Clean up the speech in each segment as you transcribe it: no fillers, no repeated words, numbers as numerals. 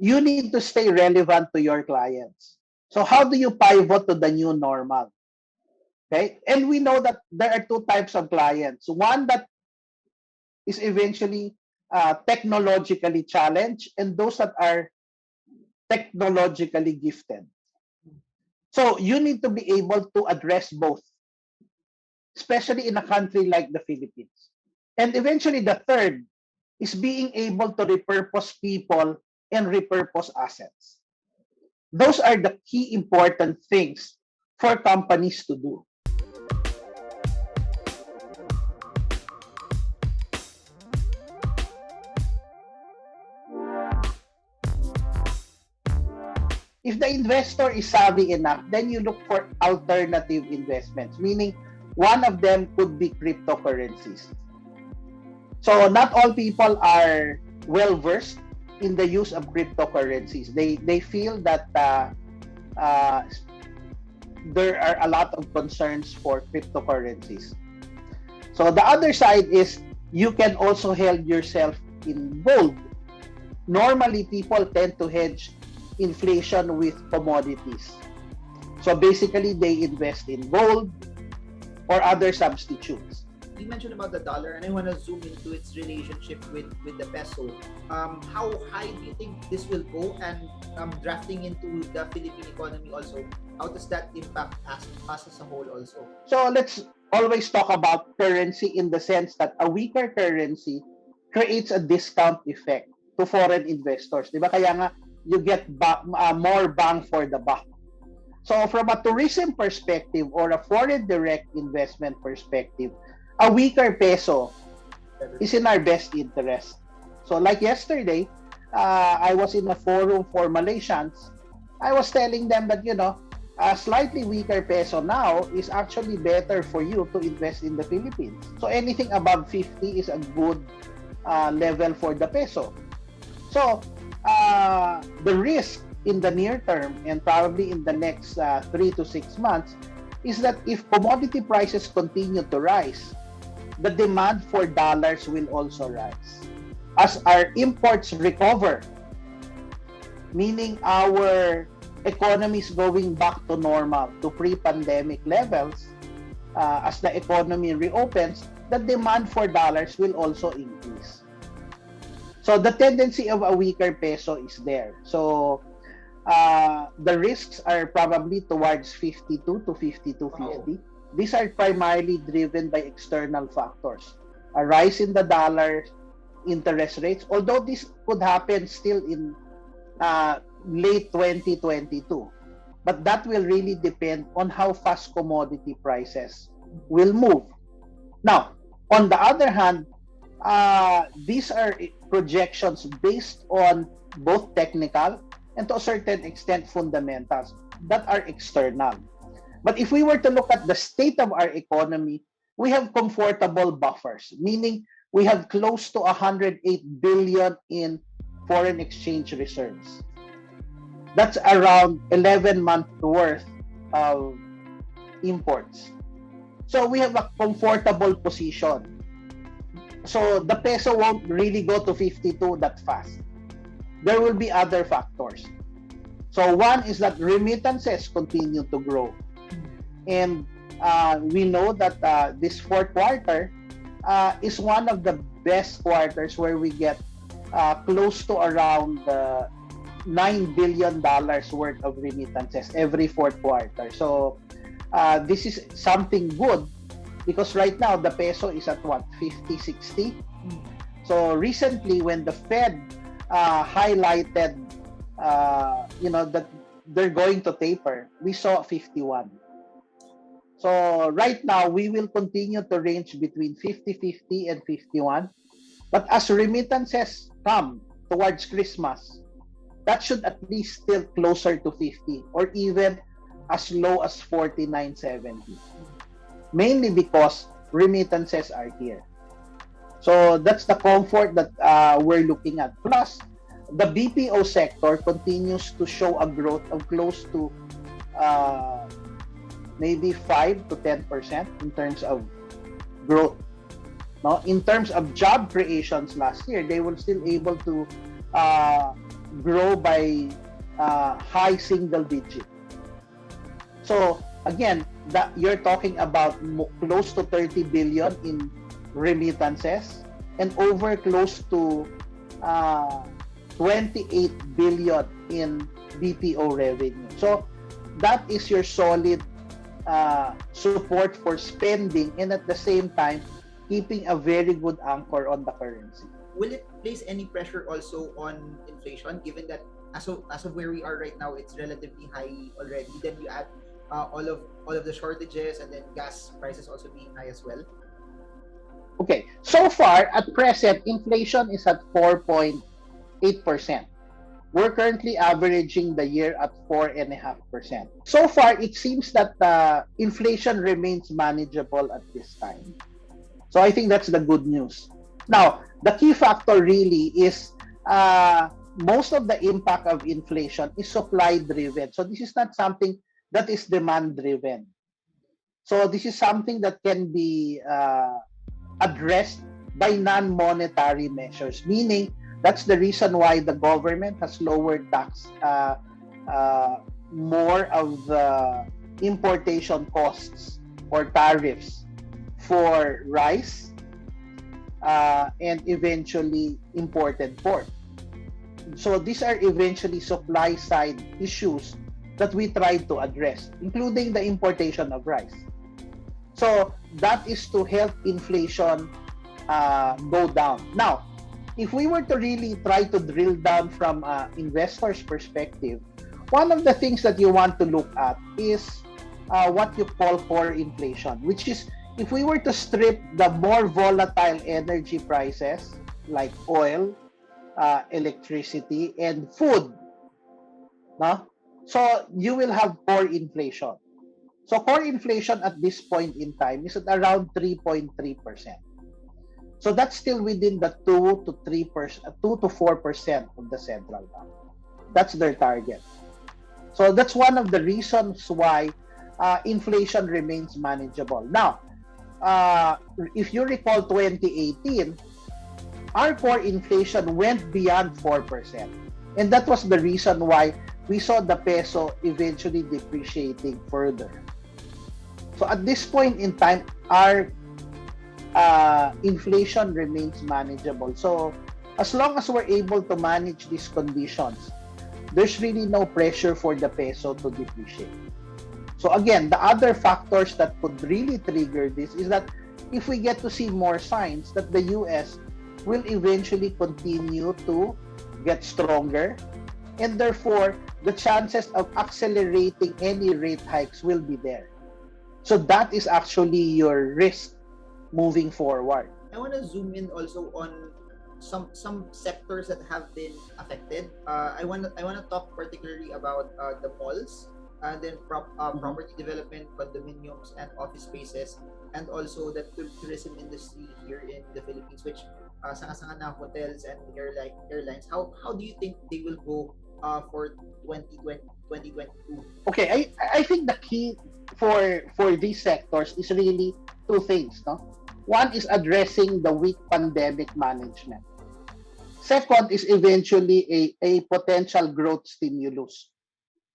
you need to stay relevant to your clients. So how do you pivot to the new normal? Okay, and we know that there are two types of clients. One that is eventually technologically challenged, and those that are technologically gifted. So you need to be able to address both, especially in a country like the Philippines. And eventually, the third is being able to repurpose people and repurpose assets. Those are the key important things for companies to do. If the investor is savvy enough, then you look for alternative investments, meaning one of them could be cryptocurrencies. So not all people are well versed in the use of cryptocurrencies. They feel that uh, there are a lot of concerns for cryptocurrencies. So the other side is you can also hedge yourself in gold. Normally, people tend to hedge inflation with commodities. So basically, they invest in gold or other substitutes. You mentioned about the dollar, and I want to zoom into its relationship with the peso. How high do you think this will go? And drafting into the Philippine economy also, how does that impact us as a whole also? So let's always talk about currency in the sense that a weaker currency creates a discount effect to foreign investors. Di ba? Kaya nga, you get more bang for the buck. So from a tourism perspective or a foreign direct investment perspective, a weaker peso is in our best interest. So like yesterday, I was in a forum for Malaysians. I was telling them that, a slightly weaker peso now is actually better for you to invest in the Philippines. So anything above 50 is a good level for the peso. So the risk in the near term and probably in the next 3 to 6 months is that if commodity prices continue to rise, the demand for dollars will also rise. As our imports recover, meaning our economy is going back to normal, to pre-pandemic levels, as the economy reopens, the demand for dollars will also increase. So the tendency of a weaker peso is there. So the risks are probably towards 52 to 52.50. These are primarily driven by external factors. A rise in the dollar, interest rates, although this could happen still in late 2022. But that will really depend on how fast commodity prices will move. Now, on the other hand, these are projections based on both technical and to a certain extent fundamentals that are external. But if we were to look at the state of our economy, we have comfortable buffers, meaning we have close to 108 billion in foreign exchange reserves. That's around 11 months worth of imports. So we have a comfortable position. So the peso won't really go to 52 that fast. There will be other factors. So one is that remittances continue to grow. And we know that this fourth quarter is one of the best quarters where we get close to around $9 billion worth of remittances every fourth quarter. So this is something good because right now the peso is at what, 50, 60? So recently when the Fed highlighted that they're going to taper, we saw 51. So right now, we will continue to range between 50-50 and 51. But as remittances come towards Christmas, that should at least still closer to 50 or even as low as 49.70. Mainly because remittances are here. So that's the comfort that we're looking at. Plus, the BPO sector continues to show a growth of close to maybe 5 to 10% in terms of growth. No, in terms of job creations last year, they were still able to grow by high single digit. So again, you're talking about close to 30 billion in remittances and over close to uh, 28 billion in BPO revenue. So that is your solid support for spending, and at the same time keeping a very good anchor on the currency. Will it place any pressure also on inflation, given that as of where we are right now, it's relatively high already? Then you add all of the shortages, and then gas prices also being high as well. Okay, so far at present, inflation is at 4.8%. We're currently averaging the year at 4.5%. So far, it seems that inflation remains manageable at this time. So I think that's the good news. Now, the key factor really is most of the impact of inflation is supply driven. So this is not something that is demand driven. So this is something that can be addressed by non-monetary measures, meaning that's the reason why the government has lowered uh, more of the importation costs or tariffs for rice and eventually imported pork. So these are eventually supply side issues that we tried to address, including the importation of rice. So that is to help inflation go down. Now, if we were to really try to drill down from investors' perspective, one of the things that you want to look at is what you call core inflation, which is if we were to strip the more volatile energy prices like oil, electricity, and food, no? So you will have core inflation. So core inflation at this point in time is at around 3.3%. So that's still within the 2 to 4% of the central bank. That's their target. So that's one of the reasons why inflation remains manageable. Now, if you recall 2018, our core inflation went beyond 4%. And that was the reason why we saw the peso eventually depreciating further. So at this point in time, our inflation remains manageable. So as long as we're able to manage these conditions, there's really no pressure for the peso to depreciate. So again, the other factors that could really trigger this is that if we get to see more signs that the US will eventually continue to get stronger, and therefore the chances of accelerating any rate hikes will be there. So that is actually your risk moving forward. I want to zoom in also on some sectors that have been affected. I want to talk particularly about the malls, and then property development, condominiums, and office spaces, and also the tourism industry here in the Philippines, which sanga-sanga na hotels and airlines. How do you think they will go for 2022? Okay, I think the key for these sectors is really two things, no? One is addressing the weak pandemic management. Second is eventually a potential growth stimulus,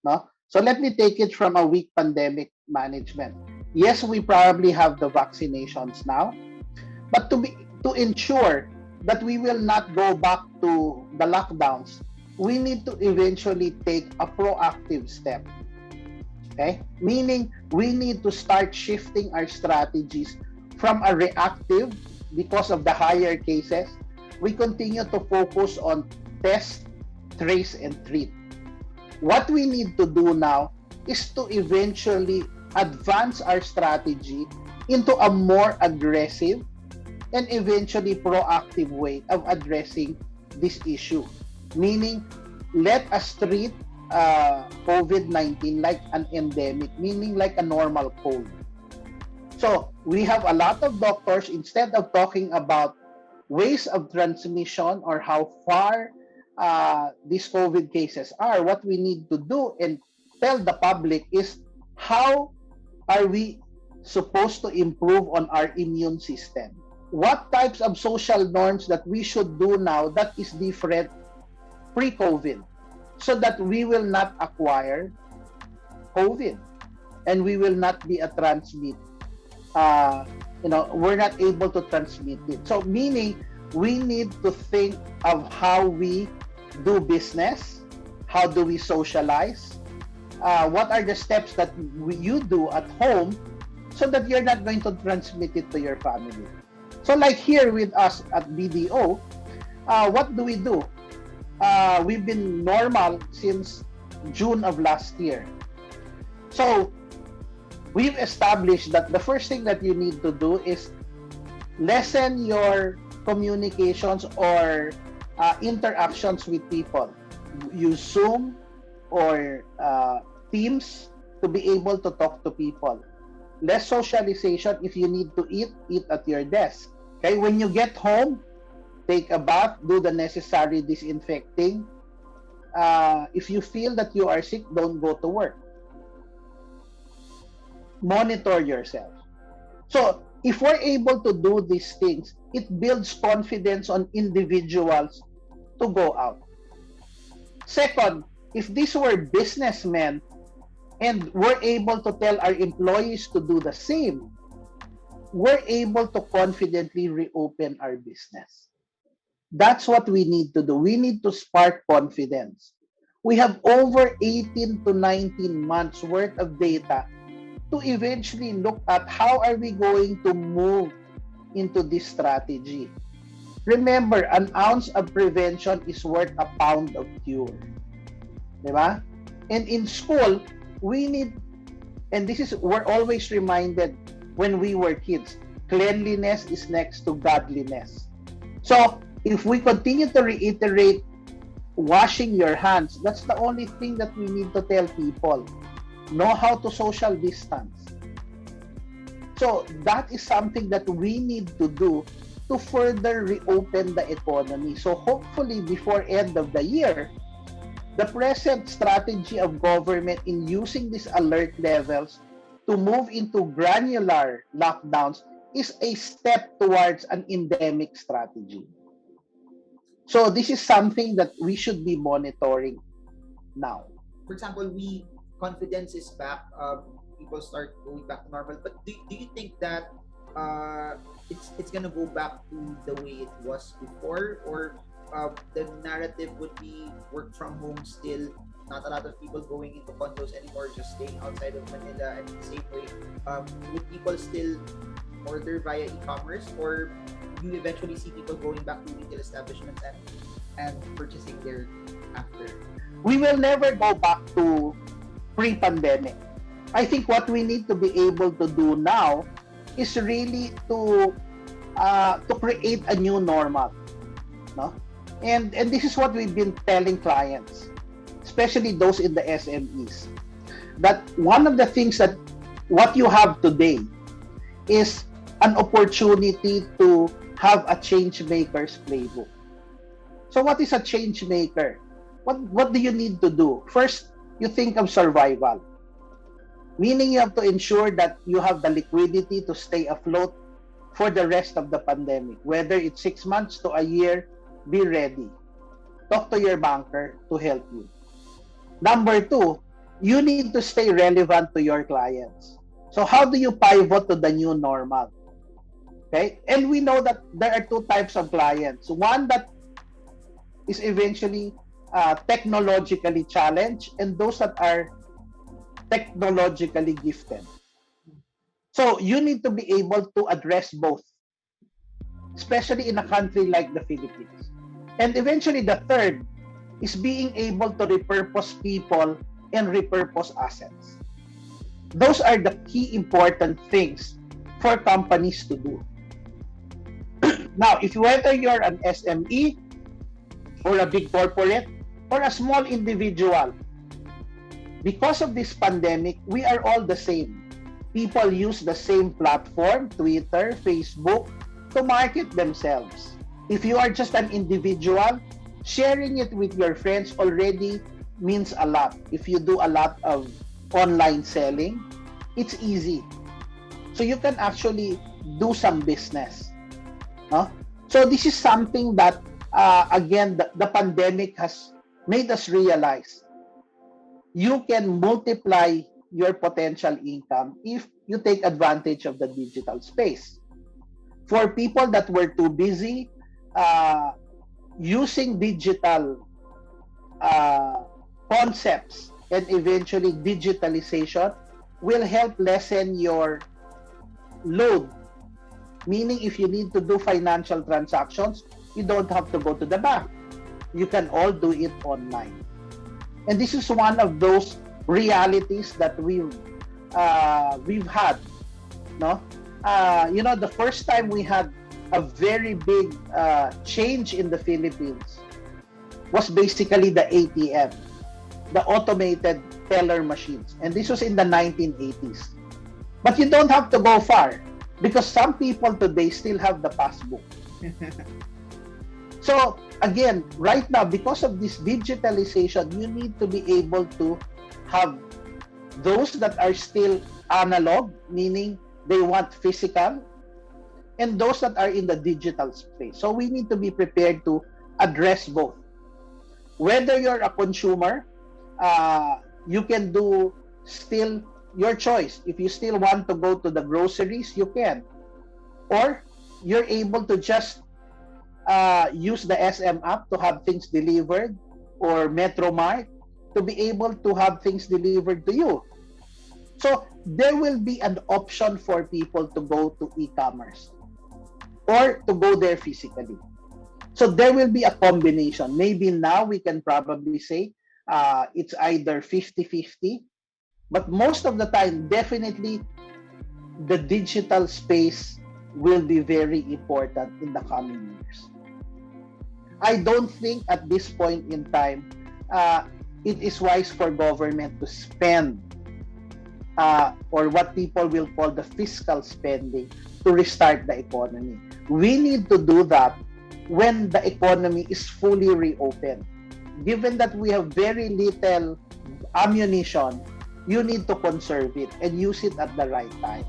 no? So let me take it from a weak pandemic management. Yes, we probably have the vaccinations now, but to ensure that we will not go back to the lockdowns, we need to eventually take a proactive step. Okay? Meaning we need to start shifting our strategies from a reactive because of the higher cases. We continue to focus on test, trace, and treat. What we need to do now is to eventually advance our strategy into a more aggressive and eventually proactive way of addressing this issue. Meaning, let us treat COVID-19 like an endemic, meaning like a normal cold. So, we have a lot of doctors, instead of talking about ways of transmission or how far these COVID cases are, what we need to do and tell the public is how are we supposed to improve on our immune system? What types of social norms that we should do now that is different pre-COVID, so that we will not acquire COVID and we will not be a transmit. We're not able to transmit it. So meaning we need to think of how we do business, how do we socialize, what are the steps that you do at home so that you're not going to transmit it to your family. So like here with us at BDO, what do? We've been normal since June of last year. So we've established that the first thing that you need to do is lessen your communications or interactions with people. Use Zoom or Teams to be able to talk to people. Less socialization. If you need to eat at your desk. Okay, when you get home, take a bath, do the necessary disinfecting. If you feel that you are sick, don't go to work. Monitor yourself. So if we're able to do these things, it builds confidence on individuals to go out. Second, if these were businessmen and we're able to tell our employees to do the same, we're able to confidently reopen our business. That's what we need to do. We need to spark confidence. We have over 18 to 19 months worth of data to eventually look at how are we going to move into this strategy. Remember, an ounce of prevention is worth a pound of cure. Diba? And in school, we need, and we're always reminded when we were kids, cleanliness is next to godliness. So, if we continue to reiterate washing your hands, that's the only thing that we need to tell people. Know how to social distance. So that is something that we need to do to further reopen the economy. So hopefully before end of the year, the present strategy of government in using these alert levels to move into granular lockdowns is a step towards an endemic strategy. So this is something that we should be monitoring now. For example, confidence is back. People start going back to normal. But do you think that it's gonna go back to the way it was before, or the narrative would be work from home still? Not a lot of people going into condos anymore, just staying outside of Manila. And the same way, would people still order via e-commerce, or you eventually see people going back to retail establishments and purchasing there after? We will never go back to pre-pandemic. I think what we need to be able to do now is really to create a new normal, no? And this is what we've been telling clients, especially those in the SMEs, that one of the things that what you have today is an opportunity to have a change maker's playbook. So what is a change maker? What do you need to do? First, you think of survival. Meaning you have to ensure that you have the liquidity to stay afloat for the rest of the pandemic. Whether it's 6 months to a year, be ready. Talk to your banker to help you. Number 2, you need to stay relevant to your clients. So how do you pivot to the new normal? Okay? And we know that there are 2 types of clients. One that is eventually technologically challenged, and those that are technologically gifted. So you need to be able to address both, especially in a country like the Philippines. And eventually the third is being able to repurpose people and repurpose assets. Those are the key important things for companies to do. Now, whether you're an SME or a big corporate or a small individual, because of this pandemic, we are all the same. People use the same platform, Twitter, Facebook, to market themselves. If you are just an individual, sharing it with your friends already means a lot. If you do a lot of online selling, it's easy. So you can actually do some business. So this is something that, again, the pandemic has made us realize you can multiply your potential income if you take advantage of the digital space. For people that were too busy uh, using digital uh, concepts and eventually digitalization will help lessen your load. Meaning, if you need to do financial transactions, you don't have to go to the bank. You can all do it online. And this is one of those realities that we've had. No, the first time we had a very big change in the Philippines was basically the ATM, the automated teller machines, and this was in the 1980s. But you don't have to go far because some people today still have the passbook. So again, right now, because of this digitalization, you need to be able to have those that are still analog, meaning they want physical, and those that are in the digital space. So we need to be prepared to address both. Whether you're a consumer, you can do still your choice. If you still want to go to the groceries, you can. Or you're able to just use the SM app to have things delivered, or Metromart to be able to have things delivered to you. So there will be an option for people to go to e-commerce or to go there physically. So there will be a combination. Maybe now we can probably say it's either 50-50, but most of the time, definitely the digital space will be very important in the coming years. I don't think at this point in time it is wise for government to spend or what people will call the fiscal spending to restart the economy. We need to do that when the economy is fully reopened. Given that we have very little ammunition, you need to conserve it and use it at the right time.